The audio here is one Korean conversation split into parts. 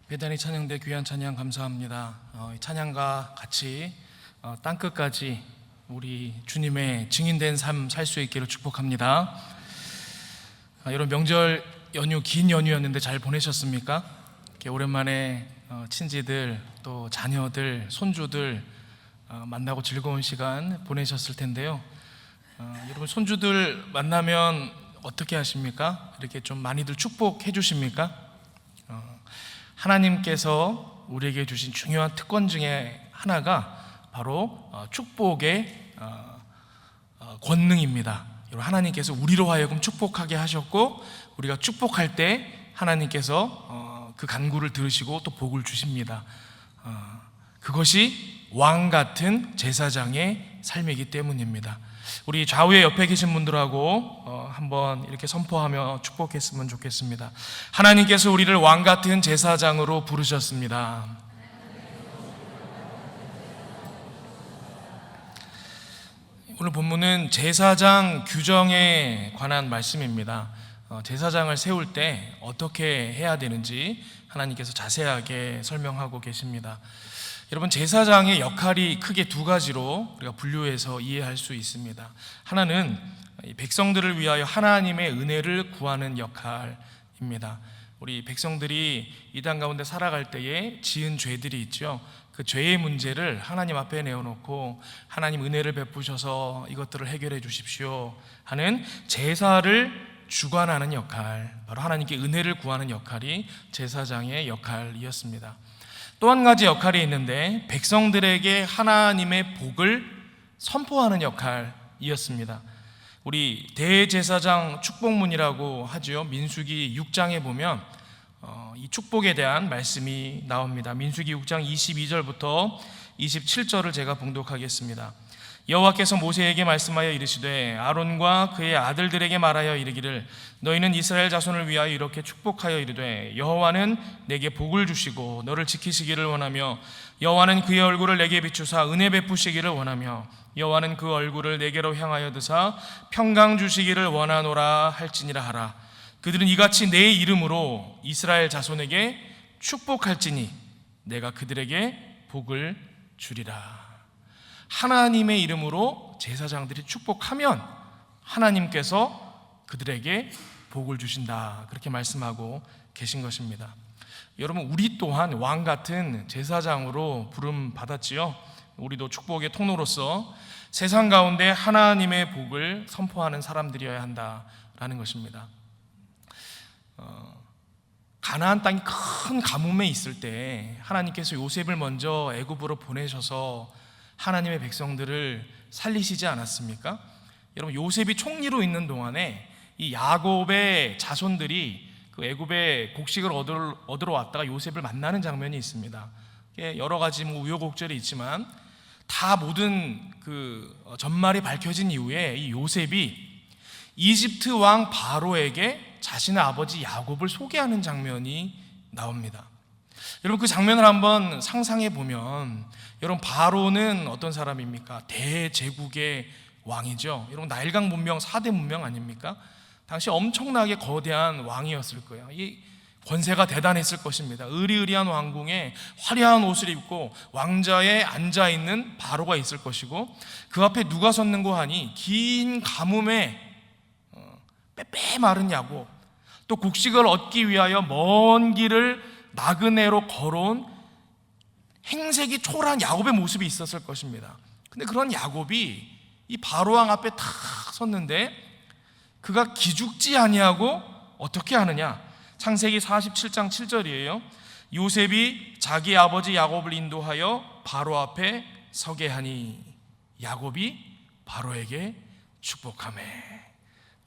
배단위 찬양대 귀한 찬양 감사합니다. 이 찬양과 같이 땅끝까지 우리 주님의 증인된 삶 살 수 있기를 축복합니다. 여러분 명절 연휴 긴 연휴였는데 잘 보내셨습니까? 이렇게 오랜만에 친지들 또 자녀들 손주들 만나고 즐거운 시간 보내셨을 텐데요. 여러분 손주들 만나면 어떻게 하십니까? 이렇게 좀 많이들 축복해 주십니까? 하나님께서 우리에게 주신 중요한 특권 중에 하나가 바로 축복의 권능입니다. 하나님께서 우리로 하여금 축복하게 하셨고, 우리가 축복할 때 하나님께서 그 간구를 들으시고 또 복을 주십니다. 그것이 왕 같은 제사장의 삶이기 때문입니다. 우리 좌우에 옆에 계신 분들하고 한번 이렇게 선포하며 축복했으면 좋겠습니다. 하나님께서 우리를 왕 같은 제사장으로 부르셨습니다. 오늘 본문은 제사장 규정에 관한 말씀입니다. 제사장을 세울 때 어떻게 해야 되는지 하나님께서 자세하게 설명하고 계십니다. 여러분, 제사장의 역할이 크게 두 가지로 우리가 분류해서 이해할 수 있습니다. 하나는 백성들을 위하여 하나님의 은혜를 구하는 역할입니다. 우리 백성들이 이 땅 가운데 살아갈 때에 지은 죄들이 있죠. 그 죄의 문제를 하나님 앞에 내어놓고 하나님 은혜를 베푸셔서 이것들을 해결해 주십시오 하는 제사를 주관하는 역할, 바로 하나님께 은혜를 구하는 역할이 제사장의 역할이었습니다. 또 한 가지 역할이 있는데 백성들에게 하나님의 복을 선포하는 역할이었습니다. 우리 대제사장 축복문이라고 하죠. 민수기 6장에 보면 이 축복에 대한 말씀이 나옵니다. 민수기 6장 22절부터 27절을 제가 봉독하겠습니다. 여호와께서 모세에게 말씀하여 이르시되 아론과 그의 아들들에게 말하여 이르기를 너희는 이스라엘 자손을 위하여 이렇게 축복하여 이르되 여호와는 내게 복을 주시고 너를 지키시기를 원하며 여호와는 그의 얼굴을 내게 비추사 은혜 베푸시기를 원하며 여호와는 그 얼굴을 내게로 향하여 드사 평강 주시기를 원하노라 할지니라 하라. 그들은 이같이 내 이름으로 이스라엘 자손에게 축복할지니 내가 그들에게 복을 주리라. 하나님의 이름으로 제사장들이 축복하면 하나님께서 그들에게 복을 주신다, 그렇게 말씀하고 계신 것입니다. 여러분, 우리 또한 왕 같은 제사장으로 부름 받았지요. 우리도 축복의 통로로서 세상 가운데 하나님의 복을 선포하는 사람들이어야 한다라는 것입니다. 가나안 땅이 큰 가뭄에 있을 때 하나님께서 요셉을 먼저 애굽으로 보내셔서 하나님의 백성들을 살리시지 않았습니까? 여러분, 요셉이 총리로 있는 동안에 이 야곱의 자손들이 그 애굽에 곡식을 얻으러 왔다가 요셉을 만나는 장면이 있습니다. 여러 가지 우여곡절이 있지만 다 모든 그 전말이 밝혀진 이후에 이 요셉이 이집트 왕 바로에게 자신의 아버지 야곱을 소개하는 장면이 나옵니다. 여러분, 그 장면을 한번 상상해 보면, 여러분, 바로는 어떤 사람입니까? 대제국의 왕이죠. 여러분, 나일강 문명 4대 문명 아닙니까? 당시 엄청나게 거대한 왕이었을 거예요. 이 권세가 대단했을 것입니다. 으리으리한 왕궁에 화려한 옷을 입고 왕자에 앉아있는 바로가 있을 것이고, 그 앞에 누가 섰는고 하니 긴 가뭄에 빼빼 마른 야곱, 또 곡식을 얻기 위하여 먼 길을 나그네로 걸어온 행색이 초라한 야곱의 모습이 있었을 것입니다. 근데 그런 야곱이 이 바로왕 앞에 탁 섰는데 그가 기죽지 아니하고 어떻게 하느냐? 창세기 47장 7절이에요. 요셉이 자기 아버지 야곱을 인도하여 바로 앞에 서게 하니 야곱이 바로에게 축복하매.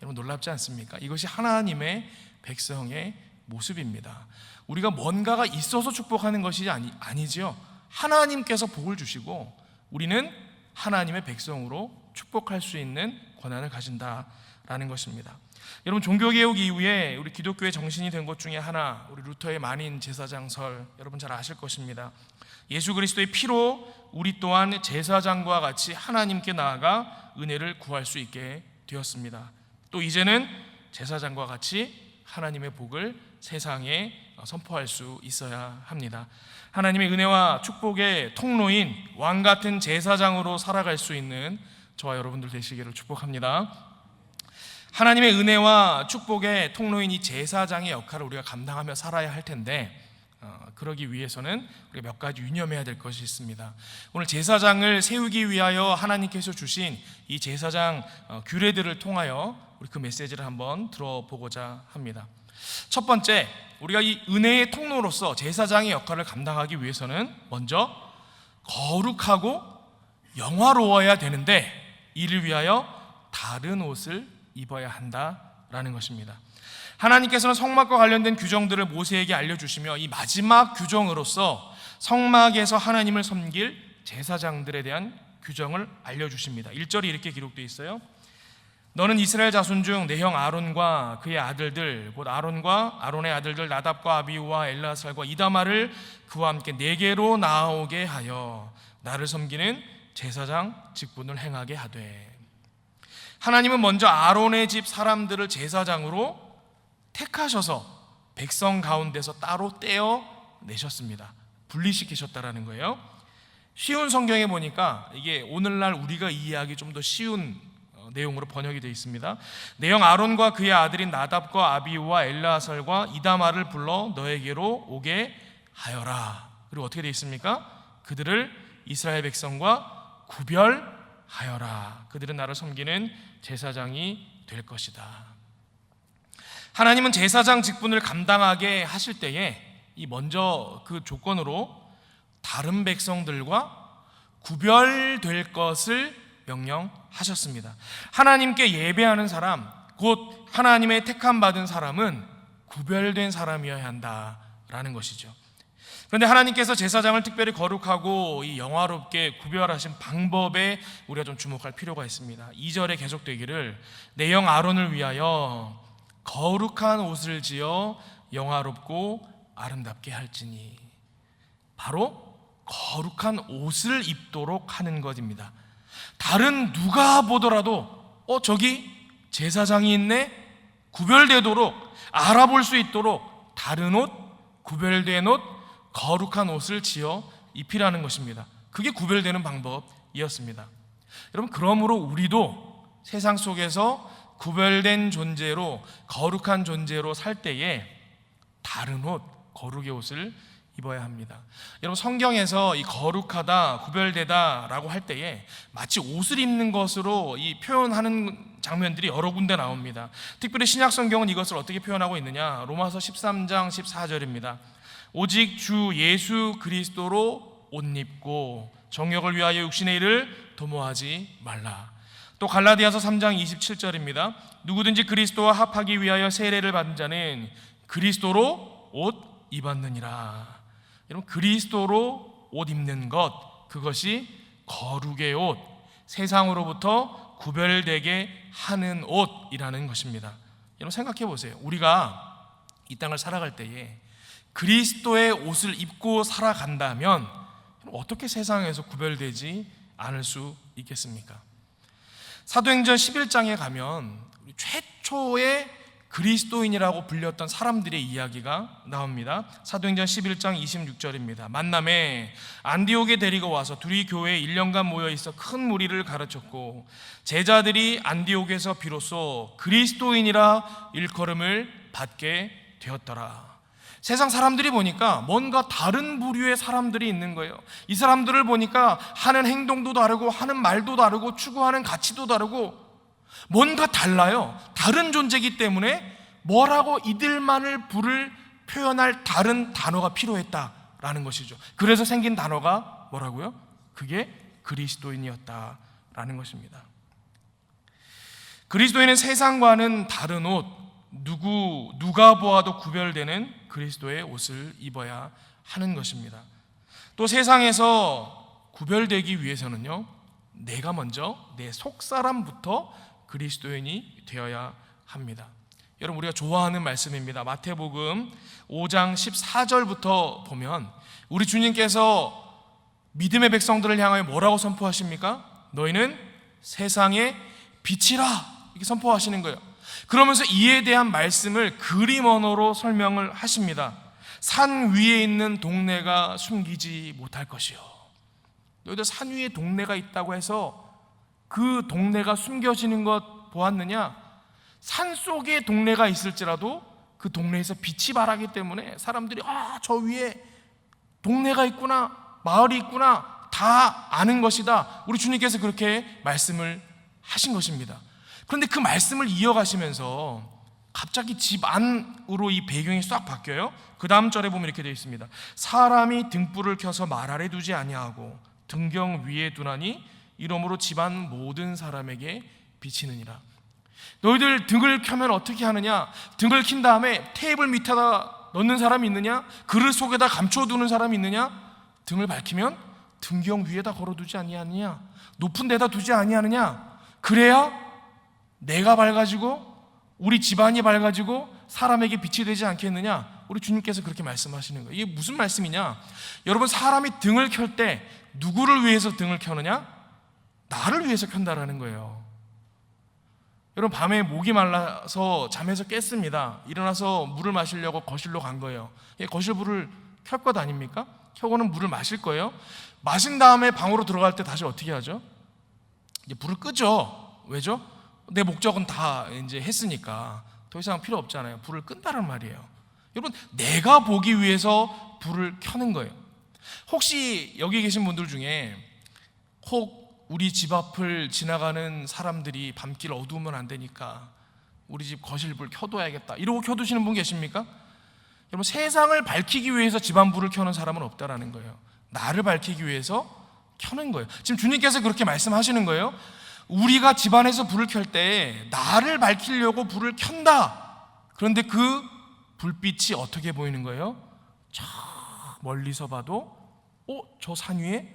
여러분, 놀랍지 않습니까? 이것이 하나님의 백성의 모습입니다. 우리가 뭔가가 있어서 축복하는 것이 아니죠. 하나님께서 복을 주시고 우리는 하나님의 백성으로 축복할 수 있는 권한을 가진다라는 것입니다. 여러분, 종교개혁 이후에 우리 기독교의 정신이 된 것 중에 하나, 우리 루터의 만인 제사장설, 여러분 잘 아실 것입니다. 예수 그리스도의 피로 우리 또한 제사장과 같이 하나님께 나아가 은혜를 구할 수 있게 되었습니다. 또 이제는 제사장과 같이 하나님의 복을 세상에 선포할 수 있어야 합니다. 하나님의 은혜와 축복의 통로인 왕 같은 제사장으로 살아갈 수 있는 저와 여러분들 되시기를 축복합니다. 하나님의 은혜와 축복의 통로인 이 제사장의 역할을 우리가 감당하며 살아야 할 텐데, 그러기 위해서는 우리가 몇 가지 유념해야 될 것이 있습니다. 오늘 제사장을 세우기 위하여 하나님께서 주신 이 제사장 규례들을 통하여 우리 그 메시지를 한번 들어보고자 합니다. 첫 번째, 우리가 이 은혜의 통로로서 제사장의 역할을 감당하기 위해서는 먼저 거룩하고 영화로워야 되는데, 이를 위하여 다른 옷을 입어야 한다라는 것입니다. 하나님께서는 성막과 관련된 규정들을 모세에게 알려주시며 이 마지막 규정으로서 성막에서 하나님을 섬길 제사장들에 대한 규정을 알려주십니다. 1절이 이렇게 기록되어 있어요. 너는 이스라엘 자손 중 내 형 아론과 그의 아들들 곧 아론과 아론의 아들들 나답과 아비후와 엘르아살과 이다마를 그와 함께 내게로 나오게 하여 나를 섬기는 제사장 직분을 행하게 하되, 하나님은 먼저 아론의 집 사람들을 제사장으로 택하셔서 백성 가운데서 따로 떼어내셨습니다. 분리시키셨다라는 거예요. 쉬운 성경에 보니까 이게 오늘날 우리가 이해하기 좀 더 쉬운 내용으로 번역이 되어 있습니다. 내 형 아론과 그의 아들인 나답과 아비후와 엘르아살과 이다마를 불러 너에게로 오게 하여라. 그리고 어떻게 되어 있습니까? 그들을 이스라엘 백성과 구별하여라. 그들은 나를 섬기는 제사장이 될 것이다. 하나님은 제사장 직분을 감당하게 하실 때에 이 먼저 그 조건으로 다른 백성들과 구별될 것을 명령하셨습니다. 하나님께 예배하는 사람, 곧 하나님의 택함 받은 사람은 구별된 사람이어야 한다라는 것이죠. 그런데 하나님께서 제사장을 특별히 거룩하고 이 영화롭게 구별하신 방법에 우리가 좀 주목할 필요가 있습니다. 2절에 계속되기를 내 형 아론을 위하여 거룩한 옷을 지어 영화롭고 아름답게 할지니, 바로 거룩한 옷을 입도록 하는 것입니다. 다른 누가 보더라도 저기 제사장이 있네, 구별되도록 알아볼 수 있도록 다른 옷, 구별된 옷, 거룩한 옷을 지어 입히라는 것입니다. 그게 구별되는 방법이었습니다. 여러분, 그러므로 우리도 세상 속에서 구별된 존재로, 거룩한 존재로 살 때에 다른 옷, 거룩의 옷을 입어야 합니다. 여러분, 성경에서 이 거룩하다, 구별되다 라고 할 때에 마치 옷을 입는 것으로 이 표현하는 장면들이 여러 군데 나옵니다. 특별히 신약 성경은 이것을 어떻게 표현하고 있느냐? 로마서 13장 14절입니다. 오직 주 예수 그리스도로 옷 입고 정욕을 위하여 육신의 일을 도모하지 말라. 또 갈라디아서 3장 27절입니다. 누구든지 그리스도와 합하기 위하여 세례를 받은 자는 그리스도로 옷 입었느니라. 여러분, 그리스도로 옷 입는 것, 그것이 거룩의 옷, 세상으로부터 구별되게 하는 옷이라는 것입니다. 여러분, 생각해 보세요. 우리가 이 땅을 살아갈 때에 그리스도의 옷을 입고 살아간다면 어떻게 세상에서 구별되지 않을 수 있겠습니까? 사도행전 11장에 가면 최초의 그리스도인이라고 불렸던 사람들의 이야기가 나옵니다. 사도행전 11장 26절입니다. 만남에 안디옥에 데리고 와서 둘이 교회에 1년간 모여 있어 큰 무리를 가르쳤고 제자들이 안디옥에서 비로소 그리스도인이라 일컬음을 받게 되었더라. 세상 사람들이 보니까 뭔가 다른 부류의 사람들이 있는 거예요. 이 사람들을 보니까 하는 행동도 다르고 하는 말도 다르고 추구하는 가치도 다르고 뭔가 달라요. 다른 존재이기 때문에 뭐라고 이들만을 부를 표현할 다른 단어가 필요했다라는 것이죠. 그래서 생긴 단어가 뭐라고요? 그게 그리스도인이었다라는 것입니다. 그리스도인은 세상과는 다른 옷, 누가 보아도 구별되는 그리스도의 옷을 입어야 하는 것입니다. 또 세상에서 구별되기 위해서는요, 내가 먼저 내 속사람부터 그리스도인이 되어야 합니다. 여러분, 우리가 좋아하는 말씀입니다. 마태복음 5장 14절부터 보면 우리 주님께서 믿음의 백성들을 향하여 뭐라고 선포하십니까? 너희는 세상의 빛이라, 이렇게 선포하시는 거예요. 그러면서 이에 대한 말씀을 그림 언어로 설명을 하십니다. 산 위에 있는 동네가 숨기지 못할 것이요. 너희들 산 위에 동네가 있다고 해서 그 동네가 숨겨지는 것 보았느냐? 산 속에 동네가 있을지라도 그 동네에서 빛이 발하기 때문에 사람들이 저 위에 동네가 있구나, 마을이 있구나 다 아는 것이다. 우리 주님께서 그렇게 말씀을 하신 것입니다. 그런데 그 말씀을 이어가시면서 갑자기 집 안으로 이 배경이 싹 바뀌어요. 그 다음 절에 보면 이렇게 되어 있습니다. 사람이 등불을 켜서 말 아래 두지 아니하고 등경 위에 두나니 이러므로 집안 모든 사람에게 비치느니라. 너희들 등을 켜면 어떻게 하느냐? 등을 킨 다음에 테이블 밑에다 넣는 사람이 있느냐? 그릇 속에다 감춰두는 사람이 있느냐? 등을 밝히면 등경 위에다 걸어두지 아니하느냐? 높은 데다 두지 아니하느냐? 그래야 내가 밝아지고 우리 집안이 밝아지고 사람에게 빛이 되지 않겠느냐? 우리 주님께서 그렇게 말씀하시는 거예요. 이게 무슨 말씀이냐? 여러분, 사람이 등을 켤 때 누구를 위해서 등을 켜느냐? 나를 위해서 켠다라는 거예요. 여러분, 밤에 목이 말라서 잠에서 깼습니다. 일어나서 물을 마시려고 거실로 간 거예요. 거실 불을 켤 것 아닙니까? 켜고는 물을 마실 거예요. 마신 다음에 방으로 들어갈 때 다시 어떻게 하죠? 이제 불을 끄죠. 왜죠? 내 목적은 다 이제 했으니까 더 이상 필요 없잖아요. 불을 끈다는 말이에요. 여러분, 내가 보기 위해서 불을 켜는 거예요. 혹시 여기 계신 분들 중에 혹 우리 집 앞을 지나가는 사람들이 밤길 어두우면 안 되니까 우리 집 거실불 켜둬야겠다 이러고 켜두시는 분 계십니까? 여러분, 세상을 밝히기 위해서 집안 불을 켜는 사람은 없다라는 거예요. 나를 밝히기 위해서 켜는 거예요. 지금 주님께서 그렇게 말씀하시는 거예요. 우리가 집안에서 불을 켤 때 나를 밝히려고 불을 켠다. 그런데 그 불빛이 어떻게 보이는 거예요? 저 멀리서 봐도 저 산 위에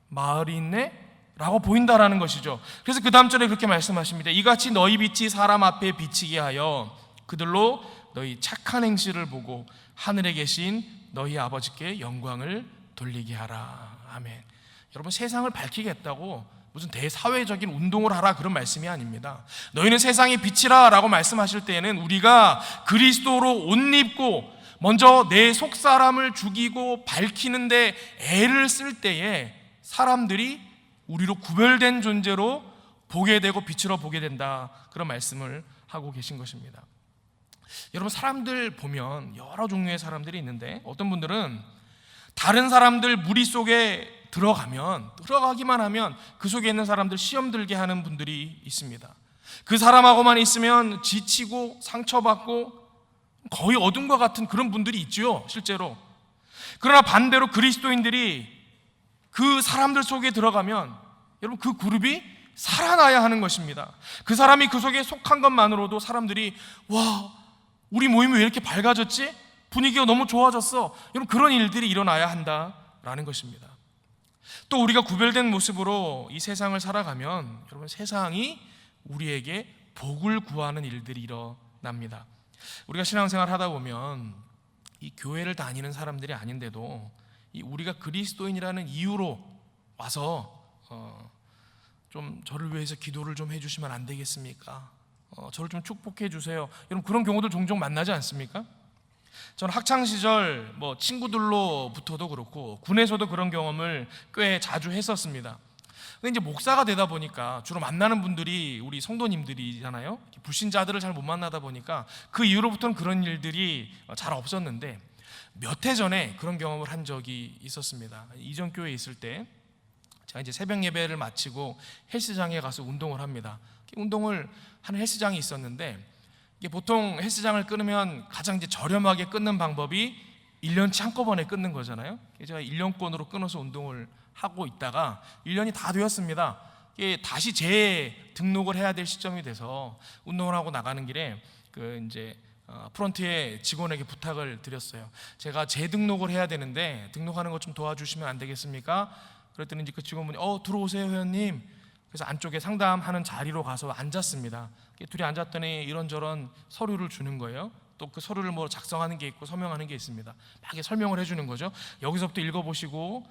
마을이 있네? 라고 보인다라는 것이죠. 그래서 그 다음 절에 그렇게 말씀하십니다. 이같이 너희 빛이 사람 앞에 비치게 하여 그들로 너희 착한 행실을 보고 하늘에 계신 너희 아버지께 영광을 돌리게 하라. 아멘. 여러분, 세상을 밝히겠다고 무슨 대사회적인 운동을 하라 그런 말씀이 아닙니다. 너희는 세상의 빛이라 라고 말씀하실 때에는 우리가 그리스도로 옷 입고 먼저 내 속사람을 죽이고 밝히는데 애를 쓸 때에 사람들이 우리로 구별된 존재로 보게 되고 빛으로 보게 된다, 그런 말씀을 하고 계신 것입니다. 여러분, 사람들 보면 여러 종류의 사람들이 있는데 어떤 분들은 다른 사람들 무리 속에 들어가기만 하면 그 속에 있는 사람들 시험 들게 하는 분들이 있습니다. 그 사람하고만 있으면 지치고 상처받고 거의 어둠과 같은 그런 분들이 있죠, 실제로. 그러나 반대로 그리스도인들이 그 사람들 속에 들어가면 여러분, 그 그룹이 살아나야 하는 것입니다. 그 사람이 그 속에 속한 것만으로도 사람들이 와, 우리 모임이 왜 이렇게 밝아졌지? 분위기가 너무 좋아졌어. 여러분, 그런 일들이 일어나야 한다라는 것입니다. 또 우리가 구별된 모습으로 이 세상을 살아가면 여러분, 세상이 우리에게 복을 구하는 일들이 일어납니다. 우리가 신앙생활 하다 보면 이 교회를 다니는 사람들이 아닌데도 우리가 그리스도인이라는 이유로 와서 좀 저를 위해서 기도를 좀 해주시면 안 되겠습니까? 저를 좀 축복해 주세요. 여러분, 그런 경우도 종종 만나지 않습니까? 저는 학창시절 친구들로부터도 그렇고 군에서도 그런 경험을 꽤 자주 했었습니다. 근데 이제 목사가 되다 보니까 주로 만나는 분들이 우리 성도님들이잖아요. 불신자들을 잘 못 만나다 보니까 그 이후로부터는 그런 일들이 잘 없었는데 몇 해 전에 그런 경험을 한 적이 있었습니다. 이전 교회에 있을 때 제가 이제 새벽 예배를 마치고 헬스장에 가서 운동을 합니다. 운동을 하는 헬스장이 있었는데 이게 보통 헬스장을 끊으면 가장 이제 저렴하게 끊는 방법이 1년치 한꺼번에 끊는 거잖아요. 제가 1년권으로 끊어서 운동을 하고 있다가 1년이 다 되었습니다. 다시 재등록을 해야 될 시점이 돼서 운동을 하고 나가는 길에 프런트의 직원에게 부탁을 드렸어요. 제가 재등록을 해야 되는데 등록하는 것 좀 도와주시면 안 되겠습니까? 그랬더니 이제 그 직원분이 들어오세요 회원님. 그래서 안쪽에 상담하는 자리로 가서 앉았습니다. 둘이 앉았더니 이런저런 서류를 주는 거예요. 또 그 서류를 작성하는 게 있고 서명하는 게 있습니다. 막 설명을 해주는 거죠. 여기서부터 읽어보시고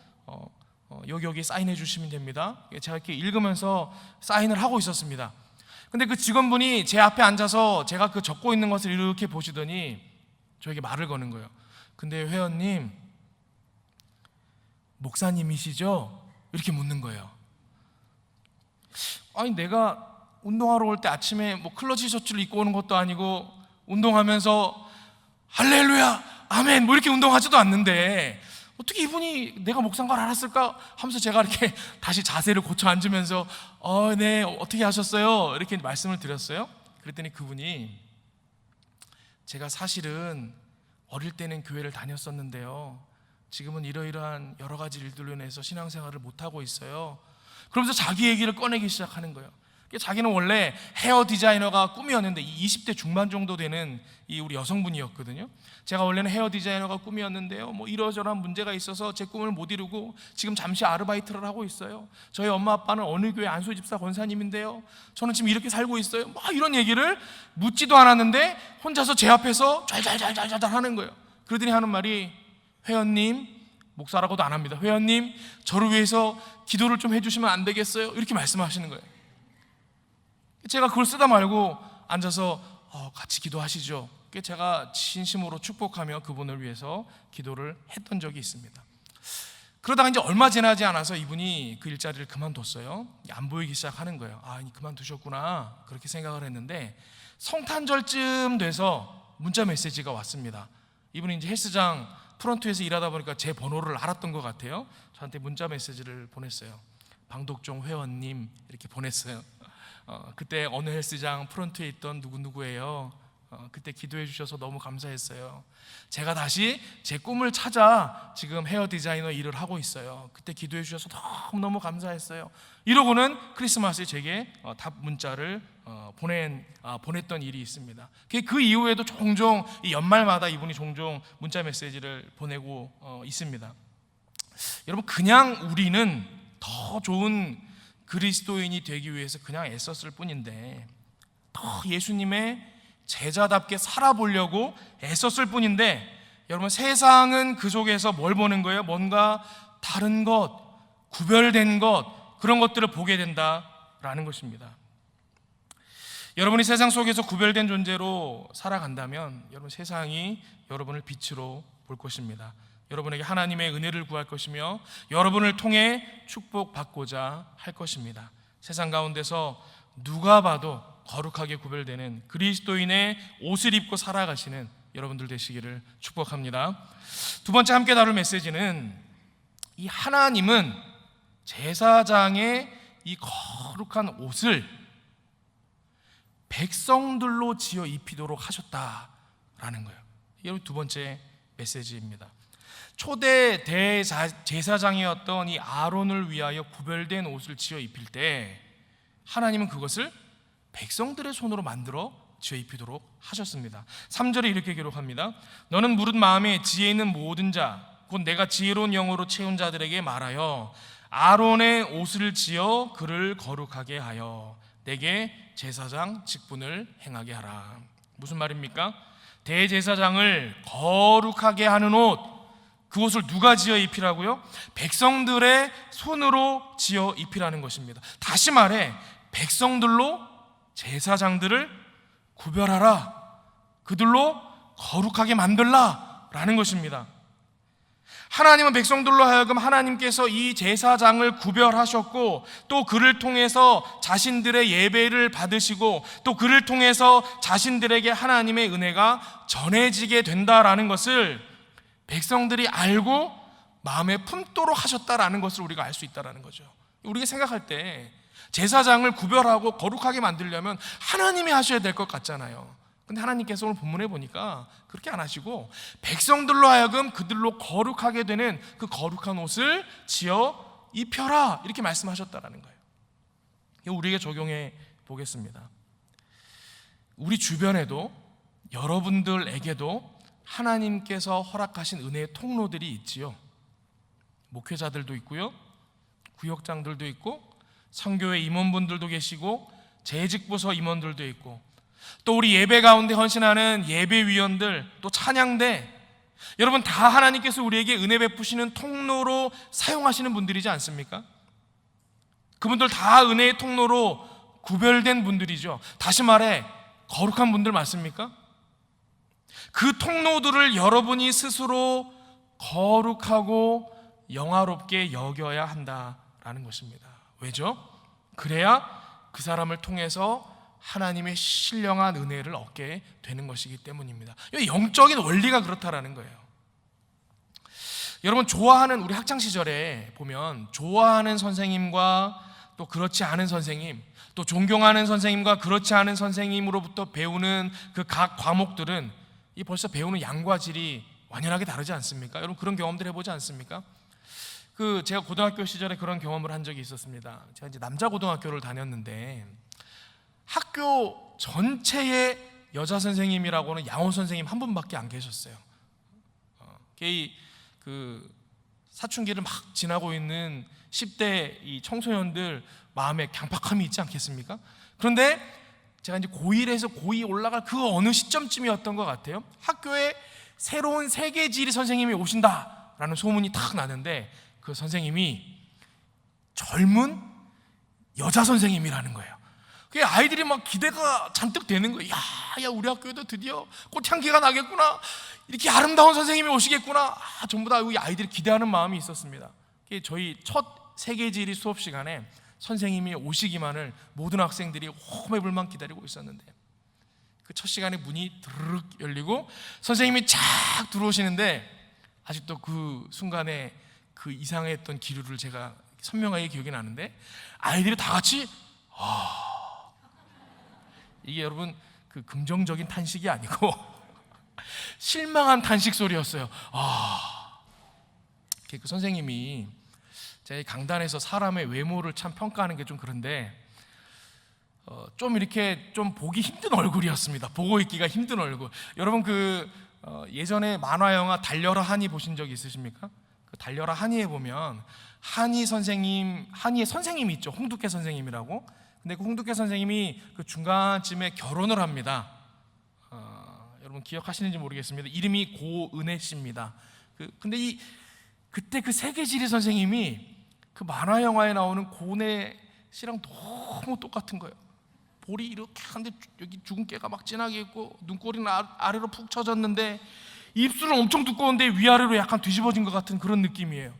여기 사인해 주시면 됩니다. 제가 이렇게 읽으면서 사인을 하고 있었습니다. 근데 그 직원분이 제 앞에 앉아서 제가 그 적고 있는 것을 이렇게 보시더니 저에게 말을 거는 거예요. 근데 회원님, 목사님이시죠? 이렇게 묻는 거예요. 아니, 내가 운동하러 올 때 아침에 뭐 클러치 셔츠를 입고 오는 것도 아니고 운동하면서 할렐루야, 아멘 뭐 이렇게 운동하지도 않는데 어떻게 이분이 내가 목사인 걸 알았을까 하면서 제가 이렇게 다시 자세를 고쳐 앉으면서 네, 어떻게 하셨어요? 이렇게 말씀을 드렸어요. 그랬더니 그분이 제가 사실은 어릴 때는 교회를 다녔었는데요, 지금은 이러이러한 여러 가지 일들로 인해서 신앙생활을 못하고 있어요. 그러면서 자기 얘기를 꺼내기 시작하는 거예요. 자기는 원래 헤어 디자이너가 꿈이었는데 20대 중반 정도 되는 이 우리 여성분이었거든요. 제가 원래는 헤어 디자이너가 꿈이었는데요, 뭐 이러저러한 문제가 있어서 제 꿈을 못 이루고 지금 잠시 아르바이트를 하고 있어요. 저희 엄마 아빠는 어느 교회 안수집사 권사님인데요, 저는 지금 이렇게 살고 있어요. 막 이런 얘기를 묻지도 않았는데 혼자서 제 앞에서 잘 하는 거예요. 그러더니 하는 말이, 회원님, 목사라고도 안 합니다. 회원님, 저를 위해서 기도를 좀 해주시면 안 되겠어요? 이렇게 말씀하시는 거예요. 제가 그걸 쓰다 말고 앉아서 같이 기도하시죠. 제가 진심으로 축복하며 그분을 위해서 기도를 했던 적이 있습니다. 그러다가 이제 얼마 지나지 않아서 이분이 그 일자리를 그만뒀어요. 안 보이기 시작하는 거예요. 그만두셨구나, 그렇게 생각을 했는데 성탄절쯤 돼서 문자 메시지가 왔습니다. 이분이 이제 헬스장 프런트에서 일하다 보니까 제 번호를 알았던 것 같아요. 저한테 문자 메시지를 보냈어요. 방독종 회원님, 이렇게 보냈어요. 그때 어느 헬스장 프런트에 있던 누구누구예요. 그때 기도해 주셔서 너무 감사했어요. 제가 다시 제 꿈을 찾아 지금 헤어 디자이너 일을 하고 있어요. 그때 기도해 주셔서 너무너무 감사했어요. 이러고는 크리스마스에 제게 답 문자를 보냈던 일이 있습니다. 그 이후에도 종종 이 연말마다 이분이 종종 문자 메시지를 보내고 있습니다. 여러분, 그냥 우리는 더 좋은 그리스도인이 되기 위해서 그냥 애썼을 뿐인데, 더 예수님의 제자답게 살아보려고 애썼을 뿐인데, 여러분, 세상은 그 속에서 뭘 보는 거예요? 뭔가 다른 것, 구별된 것, 그런 것들을 보게 된다라는 것입니다. 여러분이 세상 속에서 구별된 존재로 살아간다면 여러분, 세상이 여러분을 빛으로 볼 것입니다. 여러분에게 하나님의 은혜를 구할 것이며 여러분을 통해 축복받고자 할 것입니다. 세상 가운데서 누가 봐도 거룩하게 구별되는 그리스도인의 옷을 입고 살아가시는 여러분들 되시기를 축복합니다. 두 번째 함께 다룰 메시지는, 이 하나님은 제사장의 이 거룩한 옷을 백성들로 지어 입히도록 하셨다라는 거예요. 이게 두 번째 메시지입니다. 초대 대제사장이었던 이 아론을 위하여 구별된 옷을 지어 입힐 때 하나님은 그것을 백성들의 손으로 만들어 지어 입히도록 하셨습니다. 3절에 이렇게 기록합니다. 너는 무릇 마음에 지혜 있는 모든 자, 곧 내가 지혜로운 영으로 채운 자들에게 말하여 아론의 옷을 지어 그를 거룩하게 하여 내게 제사장 직분을 행하게 하라. 무슨 말입니까? 대제사장을 거룩하게 하는 옷, 그 옷을 누가 지어 입히라고요? 백성들의 손으로 지어 입히라는 것입니다. 다시 말해, 백성들로 제사장들을 구별하라, 그들로 거룩하게 만들라 라는 것입니다. 하나님은 백성들로 하여금 하나님께서 이 제사장을 구별하셨고, 또 그를 통해서 자신들의 예배를 받으시고, 또 그를 통해서 자신들에게 하나님의 은혜가 전해지게 된다라는 것을 백성들이 알고 마음에 품도록 하셨다라는 것을 우리가 알 수 있다라는 거죠. 우리가 생각할 때 제사장을 구별하고 거룩하게 만들려면 하나님이 하셔야 될 것 같잖아요. 근데 하나님께서 오늘 본문에 보니까 그렇게 안 하시고 백성들로 하여금 그들로 거룩하게 되는 그 거룩한 옷을 지어 입혀라, 이렇게 말씀하셨다라는 거예요. 이거 우리에게 적용해 보겠습니다. 우리 주변에도, 여러분들에게도 하나님께서 허락하신 은혜의 통로들이 있지요. 목회자들도 있고요, 구역장들도 있고, 선교회 임원분들도 계시고, 재직부서 임원들도 있고, 또 우리 예배 가운데 헌신하는 예배위원들, 또 찬양대, 여러분 다 하나님께서 우리에게 은혜 베푸시는 통로로 사용하시는 분들이지 않습니까? 그분들 다 은혜의 통로로 구별된 분들이죠. 다시 말해 거룩한 분들 맞습니까? 그 통로들을 여러분이 스스로 거룩하고 영화롭게 여겨야 한다라는 것입니다. 왜죠? 그래야 그 사람을 통해서 하나님의 신령한 은혜를 얻게 되는 것이기 때문입니다. 영적인 원리가 그렇다라는 거예요. 여러분, 좋아하는, 우리 학창시절에 보면 좋아하는 선생님과 또 그렇지 않은 선생님, 또 존경하는 선생님과 그렇지 않은 선생님으로부터 배우는 그 각 과목들은 이 벌써 배우는 양과 질이 완연하게 다르지 않습니까? 여러분, 그런 경험들 해보지 않습니까? 제가 고등학교 시절에 그런 경험을 한 적이 있었습니다. 제가 이제 남자 고등학교를 다녔는데 학교 전체에 여자 선생님이라고는 양호 선생님 한 분밖에 안 계셨어요. 사춘기를 막 지나고 있는 10대 이 청소년들 마음에 강팍함이 있지 않겠습니까? 그런데 제가 이제 고1에서 고2 올라갈 그 어느 시점쯤이었던 것 같아요. 학교에 새로운 세계지리 선생님이 오신다라는 소문이 탁 나는데 그 선생님이 젊은 여자 선생님이라는 거예요. 그게 아이들이 막 기대가 잔뜩 되는 거예요. 야, 우리 학교에도 드디어 꽃향기가 나겠구나. 이렇게 아름다운 선생님이 오시겠구나. 전부 다 우리 아이들이 기대하는 마음이 있었습니다. 저희 첫 세계지리 수업 시간에 선생님이 오시기만을 모든 학생들이 호매불만 기다리고 있었는데 그 첫 시간에 문이 드르륵 열리고 선생님이 착 들어오시는데 아직도 그 순간에 그 이상했던 기류를 제가 선명하게 기억이 나는데 아이들이 다 같이 이게 여러분 그 긍정적인 탄식이 아니고 실망한 탄식 소리였어요. 그 선생님이 제 강단에서 사람의 외모를 참 평가하는 게 좀 그런데 좀 이렇게 좀 보기 힘든 얼굴이었습니다. 보고 있기가 힘든 얼굴. 여러분 예전에 만화 영화 달려라 하니 보신 적 있으십니까? 그 달려라 하니에 보면 하니의 선생님이 있죠. 홍두깨 선생님이라고. 근데 그 홍두깨 선생님이 그 중간쯤에 결혼을 합니다. 여러분 기억하시는지 모르겠습니다. 이름이 고은혜 씨입니다. 근데 그때 그 세계지리 선생님이 그 만화 영화에 나오는 고은혜 씨랑 너무 똑같은 거예요. 볼이 이렇게 한데 여기 죽은 깨가 막 진하게 있고 눈꼬리는 아래로 푹 처졌는데 입술은 엄청 두꺼운데 위아래로 약간 뒤집어진 것 같은 그런 느낌이에요.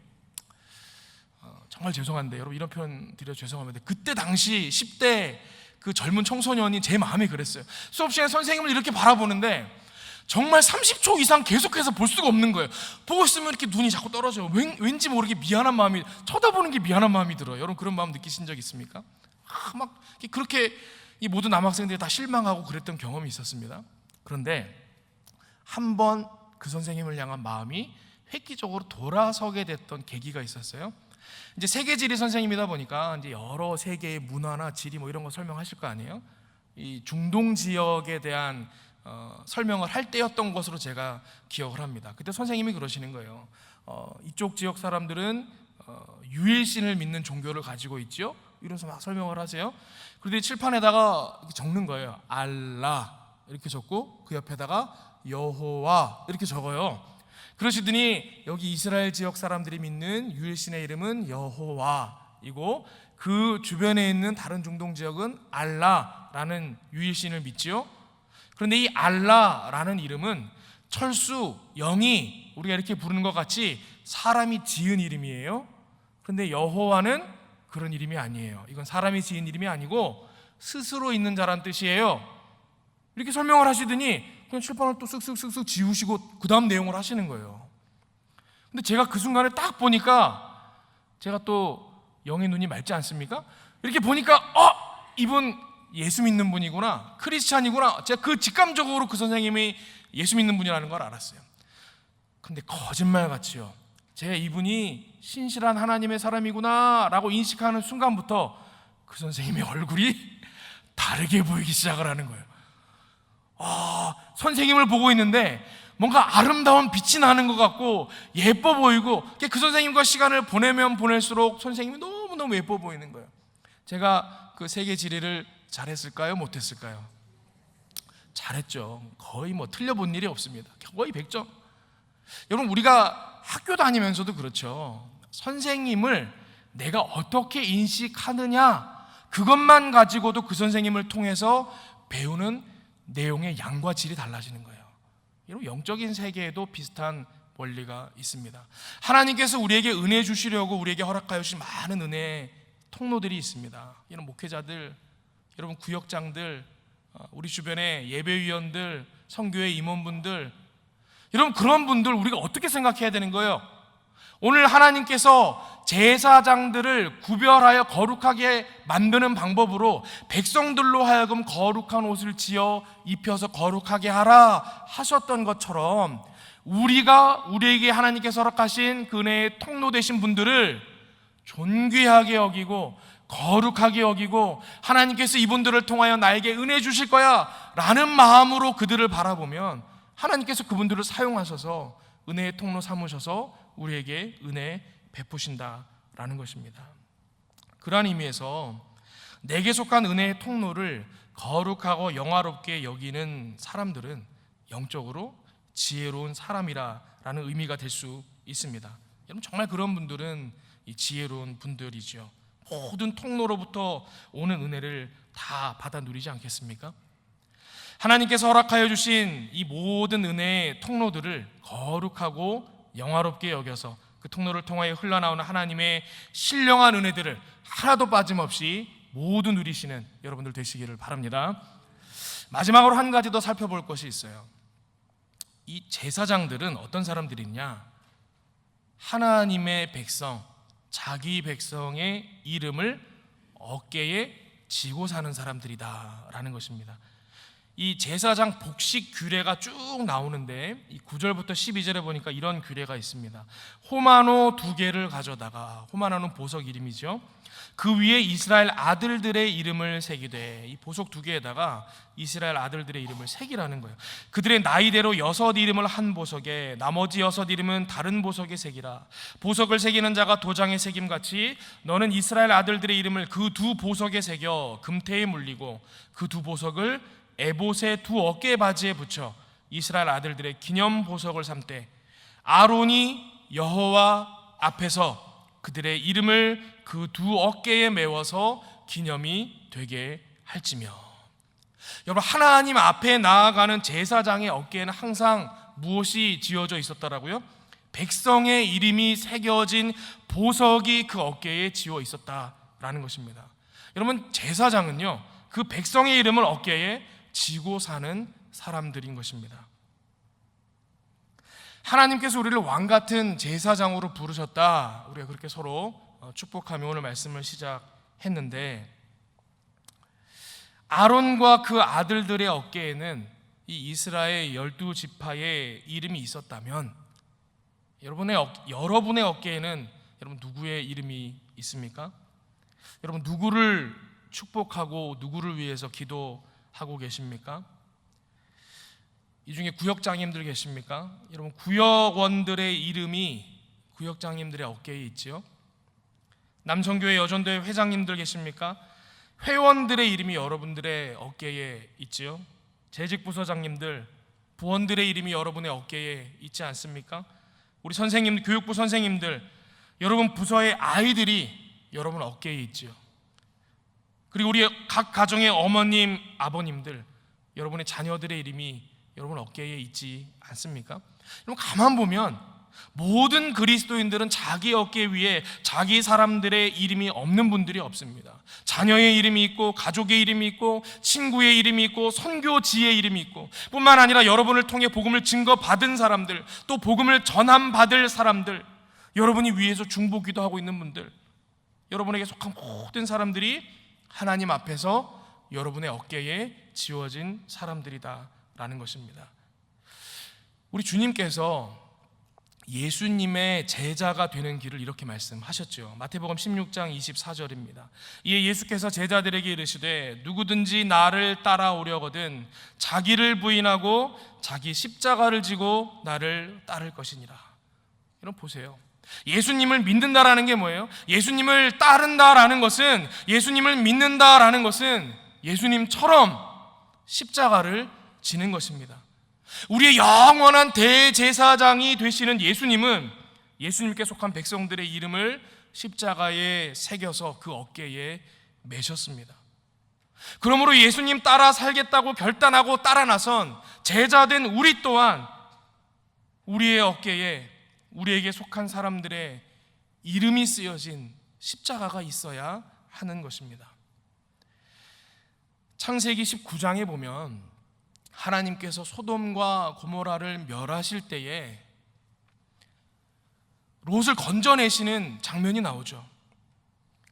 정말 죄송한데 여러분 이런 표현 드려 죄송합니다. 그때 당시 10대 그 젊은 청소년이 제 마음이 그랬어요. 수업 시간에 선생님을 이렇게 바라보는데 정말 30초 이상 계속해서 볼 수가 없는 거예요. 보고 있으면 이렇게 눈이 자꾸 떨어져요. 왠지 모르게 미안한 마음이, 쳐다보는 게 미안한 마음이 들어요. 여러분 그런 마음 느끼신 적 있습니까? 막 그렇게 이 모든 남학생들이 다 실망하고 그랬던 경험이 있었습니다. 그런데 한 번 그 선생님을 향한 마음이 획기적으로 돌아서게 됐던 계기가 있었어요. 이제 세계지리 선생님이다 보니까 이제 여러 세계의 문화나 지리 뭐 이런 거 설명하실 거 아니에요. 이 중동 지역에 대한 설명을 할 때였던 것으로 제가 기억을 합니다. 그때 선생님이 그러시는 거예요. 이쪽 지역 사람들은 유일신을 믿는 종교를 가지고 있죠. 이러면서 막 설명을 하세요. 그런데 칠판에다가 이렇게 적는 거예요. 알라 이렇게 적고 그 옆에다가 여호와 이렇게 적어요. 그러시더니 여기 이스라엘 지역 사람들이 믿는 유일신의 이름은 여호와이고 그 주변에 있는 다른 중동 지역은 알라라는 유일신을 믿지요. 그런데 이 알라라는 이름은 철수, 영이 우리가 이렇게 부르는 것 같이 사람이 지은 이름이에요. 그런데 여호와는 그런 이름이 아니에요. 이건 사람이 지은 이름이 아니고 스스로 있는 자란 뜻이에요. 이렇게 설명을 하시더니 그냥 칠판을 또 쓱쓱쓱쓱 지우시고 그 다음 내용을 하시는 거예요. 근데 제가 그 순간에 딱 보니까 제가 또 영의 눈이 맑지 않습니까? 이렇게 보니까 이분 예수 믿는 분이구나, 크리스찬이구나. 제가 직감적으로 그 선생님이 예수 믿는 분이라는 걸 알았어요. 근데 거짓말같이요, 제가 이분이 신실한 하나님의 사람이구나 라고 인식하는 순간부터 그 선생님의 얼굴이 다르게 보이기 시작을 하는 거예요. 선생님을 보고 있는데 뭔가 아름다운 빛이 나는 것 같고 예뻐 보이고 그 선생님과 시간을 보내면 보낼수록 선생님이 너무너무 예뻐 보이는 거예요. 제가 그 세계 지리를 잘했을까요? 못했을까요? 잘했죠. 거의 틀려본 일이 없습니다. 거의 100점. 여러분 우리가 학교 다니면서도 그렇죠. 선생님을 내가 어떻게 인식하느냐, 그것만 가지고도 그 선생님을 통해서 배우는 내용의 양과 질이 달라지는 거예요. 여러분, 영적인 세계에도 비슷한 원리가 있습니다. 하나님께서 우리에게 은혜 주시려고 우리에게 허락하여 주신 많은 은혜의 통로들이 있습니다. 이런 목회자들, 여러분 구역장들, 우리 주변의 예배위원들, 선교회 임원분들, 여러분 그런 분들 우리가 어떻게 생각해야 되는 거예요? 오늘 하나님께서 제사장들을 구별하여 거룩하게 만드는 방법으로 백성들로 하여금 거룩한 옷을 지어 입혀서 거룩하게 하라 하셨던 것처럼 우리에게 하나님께서 허락하신 그 은혜의 통로 되신 분들을 존귀하게 여기고 거룩하게 여기고 하나님께서 이분들을 통하여 나에게 은혜 주실 거야 라는 마음으로 그들을 바라보면 하나님께서 그분들을 사용하셔서 은혜의 통로 삼으셔서 우리에게 은혜 베푸신다라는 것입니다. 그러한 의미에서 내게 속한 은혜의 통로를 거룩하고 영화롭게 여기는 사람들은 영적으로 지혜로운 사람이라는 의미가 될 수 있습니다. 여러분 정말 그런 분들은 지혜로운 분들이죠. 모든 통로로부터 오는 은혜를 다 받아 누리지 않겠습니까? 하나님께서 허락하여 주신 이 모든 은혜의 통로들을 거룩하고 영화롭게 여겨서 그 통로를 통하여 흘러나오는 하나님의 신령한 은혜들을 하나도 빠짐없이 모두 누리시는 여러분들 되시기를 바랍니다. 마지막으로 한 가지 더 살펴볼 것이 있어요. 이 제사장들은 어떤 사람들이냐? 하나님의 백성, 자기 백성의 이름을 어깨에 지고 사는 사람들이다라는 것입니다. 이 제사장 복식 규례가 쭉 나오는데 이 9절부터 12절에 보니까 이런 규례가 있습니다. 호마노 2개를 가져다가, 호마노는 보석 이름이죠, 그 위에 이스라엘 아들들의 이름을 새기되, 이 보석 2개에다가 이스라엘 아들들의 이름을 새기라는 거예요. 그들의 나이대로 6 이름을 한 보석에 나머지 6 이름은 다른 보석에 새기라. 보석을 새기는 자가 도장에 새김같이 너는 이스라엘 아들들의 이름을 그 2 보석에 새겨 금태에 물리고 그 2 보석을 에봇의 2 어깨 바지에 붙여 이스라엘 아들들의 기념 보석을 삼되 아론이 여호와 앞에서 그들의 이름을 그 2 어깨에 메워서 기념이 되게 할지며. 여러분, 하나님 앞에 나아가는 제사장의 어깨에는 항상 무엇이 지어져 있었다라고요? 백성의 이름이 새겨진 보석이 그 어깨에 지어 있었다라는 것입니다. 여러분, 제사장은요 그 백성의 이름을 어깨에 지고 사는 사람들인 것입니다. 하나님께서 우리를 왕같은 제사장으로 부르셨다, 우리가 그렇게 서로 축복하며 오늘 말씀을 시작했는데, 아론과 그 아들들의 어깨에는 이 이스라엘 12지파의 이름이 있었다면 여러분의 어깨에는 여러분 누구의 이름이 있습니까? 여러분 누구를 축복하고 누구를 위해서 기도하고 계십니까? 이 중에 구역장님들 계십니까? 여러분 구역원들의 이름이 구역장님들의 어깨에 있지요. 남성교회 여전도회 회장님들 계십니까? 회원들의 이름이 여러분들의 어깨에 있지요. 재직부서장님들, 부원들의 이름이 여러분의 어깨에 있지 않습니까? 우리 선생님, 교육부 선생님들, 여러분 부서의 아이들이 여러분 어깨에 있지요. 그리고 우리 각 가정의 어머님, 아버님들, 여러분의 자녀들의 이름이 여러분 어깨에 있지 않습니까? 여러분 가만 보면 모든 그리스도인들은 자기 어깨 위에 자기 사람들의 이름이 없는 분들이 없습니다. 자녀의 이름이 있고, 가족의 이름이 있고, 친구의 이름이 있고, 선교지의 이름이 있고, 뿐만 아니라 여러분을 통해 복음을 증거받은 사람들, 또 복음을 전함받을 사람들, 여러분이 위에서 중보기도 하고 있는 분들, 여러분에게 속한 모든 사람들이 하나님 앞에서 여러분의 어깨에 지워진 사람들이다라는 것입니다. 우리 주님께서 예수님의 제자가 되는 길을 이렇게 말씀하셨죠. 마태복음 16장 24절입니다. 이에 예수께서 제자들에게 이르시되 누구든지 나를 따라오려거든 자기를 부인하고 자기 십자가를 지고 나를 따를 것이니라. 여러분 보세요. 예수님을 믿는다라는 게 뭐예요? 예수님을 따른다라는 것은, 예수님을 믿는다라는 것은 예수님처럼 십자가를 지는 것입니다. 우리의 영원한 대제사장이 되시는 예수님은 예수님께 속한 백성들의 이름을 십자가에 새겨서 그 어깨에 매셨습니다. 그러므로 예수님 따라 살겠다고 결단하고 따라 나선 제자된 우리 또한 우리의 어깨에 우리에게 속한 사람들의 이름이 쓰여진 십자가가 있어야 하는 것입니다. 창세기 19장에 보면 하나님께서 소돔과 고모라를 멸하실 때에 롯을 건져내시는 장면이 나오죠.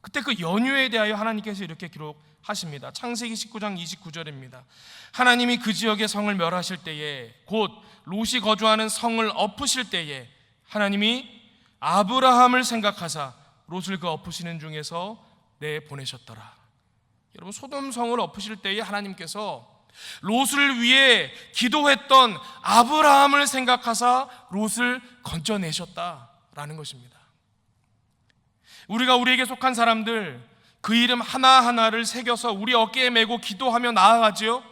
그때 그 연유에 대하여 하나님께서 이렇게 기록하십니다. 창세기 19장 29절입니다. 하나님이 그 지역의 성을 멸하실 때에 곧 롯이 거주하는 성을 엎으실 때에 하나님이 아브라함을 생각하사 롯을 그 엎으시는 중에서 내보내셨더라. 여러분, 소돔 성을 엎으실 때에 하나님께서 롯을 위해 기도했던 아브라함을 생각하사 롯을 건져내셨다라는 것입니다. 우리가 우리에게 속한 사람들 그 이름 하나하나를 새겨서 우리 어깨에 메고 기도하며 나아가지요.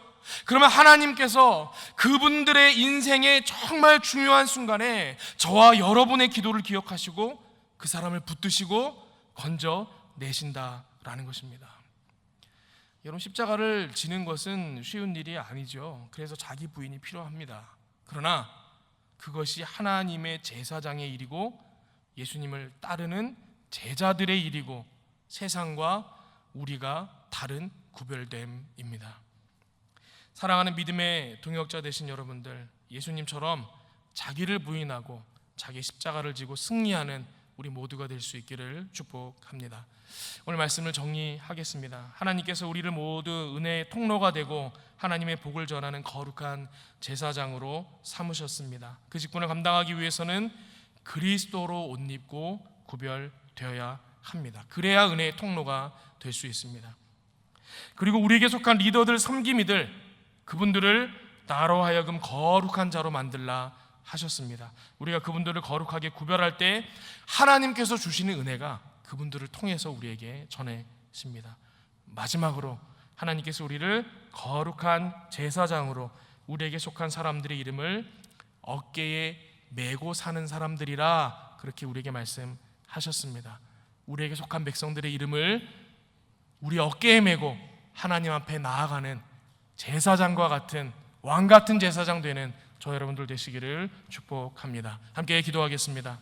그러면 하나님께서 그분들의 인생의 정말 중요한 순간에 저와 여러분의 기도를 기억하시고 그 사람을 붙드시고 건져내신다라는 것입니다. 여러분, 십자가를 지는 것은 쉬운 일이 아니죠. 그래서 자기 부인이 필요합니다. 그러나 그것이 하나님의 제사장의 일이고 예수님을 따르는 제자들의 일이고 세상과 우리가 다른 구별됨입니다. 사랑하는 믿음의 동역자 되신 여러분들, 예수님처럼 자기를 부인하고 자기 십자가를 지고 승리하는 우리 모두가 될 수 있기를 축복합니다. 오늘 말씀을 정리하겠습니다. 하나님께서 우리를 모두 은혜의 통로가 되고 하나님의 복을 전하는 거룩한 제사장으로 삼으셨습니다. 그 직분을 감당하기 위해서는 그리스도로 옷 입고 구별되어야 합니다. 그래야 은혜의 통로가 될 수 있습니다. 그리고 우리에게 속한 리더들, 섬김이들, 그분들을 나로 하여금 거룩한 자로 만들라 하셨습니다. 우리가 그분들을 거룩하게 구별할 때 하나님께서 주시는 은혜가 그분들을 통해서 우리에게 전해집니다. 마지막으로 하나님께서 우리를 거룩한 제사장으로 우리에게 속한 사람들의 이름을 어깨에 메고 사는 사람들이라 그렇게 우리에게 말씀하셨습니다. 우리에게 속한 백성들의 이름을 우리 어깨에 메고 하나님 앞에 나아가는 제사장과 같은 왕 같은 제사장 되는 저 여러분들 되시기를 축복합니다. 함께 기도하겠습니다.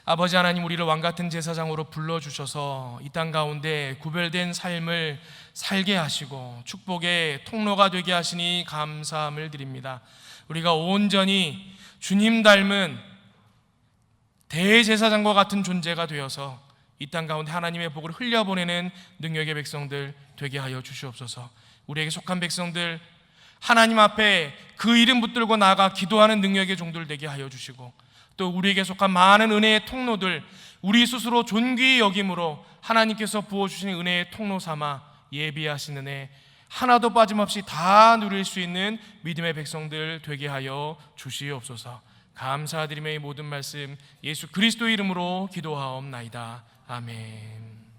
아버지 하나님, 우리를 왕 같은 제사장으로 불러주셔서 이 땅 가운데 구별된 삶을 살게 하시고 축복의 통로가 되게 하시니 감사함을 드립니다. 우리가 온전히 주님 닮은 대제사장과 같은 존재가 되어서 이 땅 가운데 하나님의 복을 흘려보내는 능력의 백성들 되게 하여 주시옵소서. 우리에게 속한 백성들 하나님 앞에 그 이름 붙들고 나아가 기도하는 능력의 종들 되게 하여 주시고, 또 우리에게 속한 많은 은혜의 통로들 우리 스스로 존귀히 여김으로 하나님께서 부어주시는 은혜의 통로 삼아 예비하신 은혜 하나도 빠짐없이 다 누릴 수 있는 믿음의 백성들 되게 하여 주시옵소서. 감사드리며 이 모든 말씀 예수 그리스도 이름으로 기도하옵나이다. 아멘.